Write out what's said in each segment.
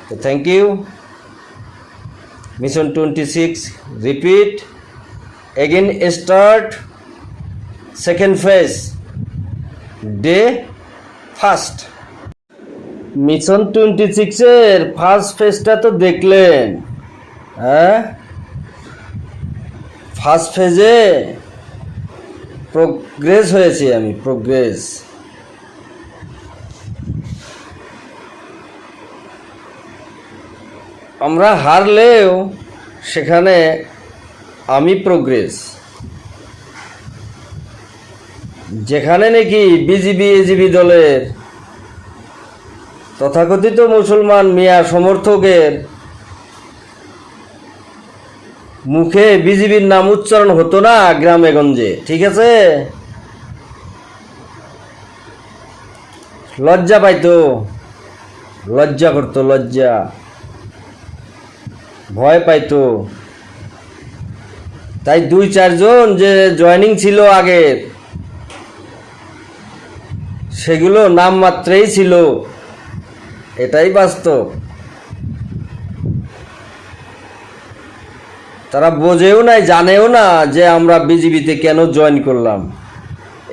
তো thank you. Mission 26 repeat again, start second phase, day first. Mission 26-এর first ফেজটা তো দেখলেন। হ্যাঁ, ফার্স্ট ফেজে প্রোগ্রেস হয়েছি আমি, প্রোগ্রেস। আমরা হারলেও সেখানে আমি প্রোগ্রেস। যেখানে নাকি বিজিবি এজিবি দলের তথাকথিত মুসলমান মিয়া সমর্থকের মুখে বিজিবির নাম উচ্চারণ হতো না গ্রামে গঞ্জে, ঠিক আছে, লজ্জা পাইতো, লজ্জা করতো, লজ্জা, ভয় পাইতো। তাই 2-4 জন যে জয়েনিং ছিল আগের, সেগুলো নাম মাত্রেই ছিল, এটাই বাস্তব। তারা বোঝেও নাই, জানেও না যে আমরা বিজিবিতে কেন জয়েন করলাম,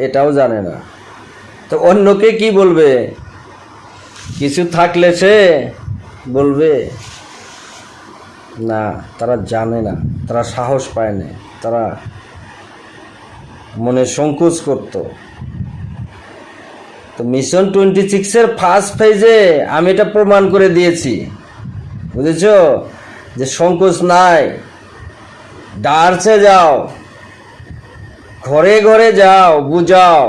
এটাও জানে না। তো অন্যকে কি বলবে? কিছু থাকলে সে বলবে না, তারা জানে না, তারা সাহস পায় না, তারা মনে সংকোচ করত। তো মিশন 26-এর ফার্স্ট ফেজে আমি এটা প্রমাণ করে দিয়েছি, বুঝেছ, যে সংকোচ নাই, ডারছে যাও, ঘরে ঘরে যাও, বুঝাও,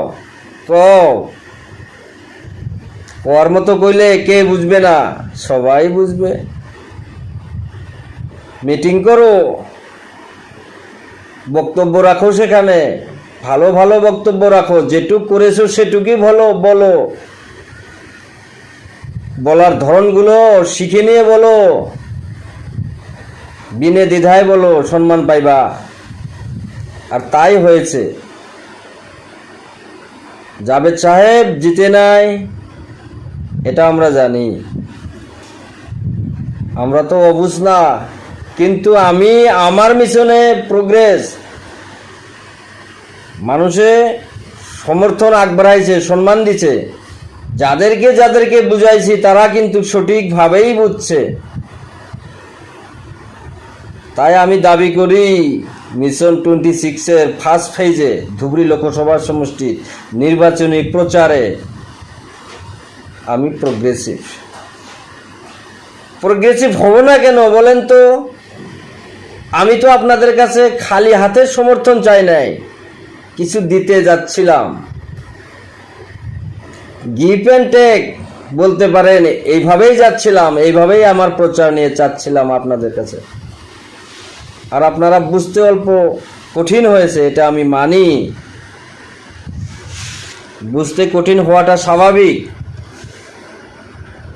কর মতো কইলে কে বুঝবে না? সবাই বুঝবে। মিটিং করো, বক্তব্য রাখো, সেখানে ভালো ভালো বক্তব্য রাখো, যেটুক করেছো সেটুকুই ভালো বলো, বলার ধরনগুলো শিখে নিয়ে বলো, বিনে দ্বিধায় বলো, সম্মান পাইবা। আর তাই হয়েছে। জাভেদ সাহেব জিতে নাই, এটা আমরা জানি, আমরা তো অবুঝ না, কিন্তু আমি আমার মিশনে প্রোগ্রেস। মানুষে সমর্থন আগ বাড়াইছে, সম্মান দিছে, যাদেরকে যাদেরকে বুঝাইছি তারা কিন্তু সঠিকভাবেই বুঝছে। তাই আমি দাবি করি মিশন 26-এর ফার্স্ট ফেজে ধুবড়ী লোকসভা সমষ্টি নির্বাচনী প্রচারে আমি প্রোগ্রেসিভ। প্রোগ্রেসিভ হব না কেন বলেন তো? আমি তো আপনাদের কাছে খালি হাতের সমর্থন চাই নাই, কিছু দিতে যাচ্ছিলাম। গিভ অ্যান্ড টেক বলতে পারেন, এইভাবেই যাচ্ছিলাম, এইভাবেই আমার প্রচার নিয়ে চাচ্ছিলাম আপনাদের কাছে। আর আপনারা বুঝতে অল্প কঠিন হয়েছে, এটা আমি মানি, বুঝতে কঠিন হওয়াটা স্বাভাবিক।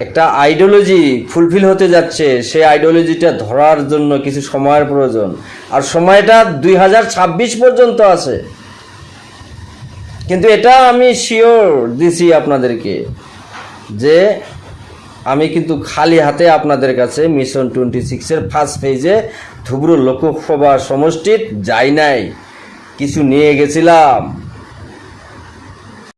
একটা আইডিওলজি ফুলফিল হতে যাচ্ছে, সেই আইডিওলজিটা ধরার জন্য কিছু সময়ের প্রয়োজন, আর সময়টা 2026 পর্যন্ত আছে। কিন্তু এটা আমি শিওর দিছি আপনাদেরকে যে আমি কিন্তু খালি হাতে আপনাদের কাছে মিশন 26-এর ফার্স্ট ফেজে ধুবড়ী লোকসভা সমষ্টিত যাই নাই, কিছু নিয়ে গেছিলাম।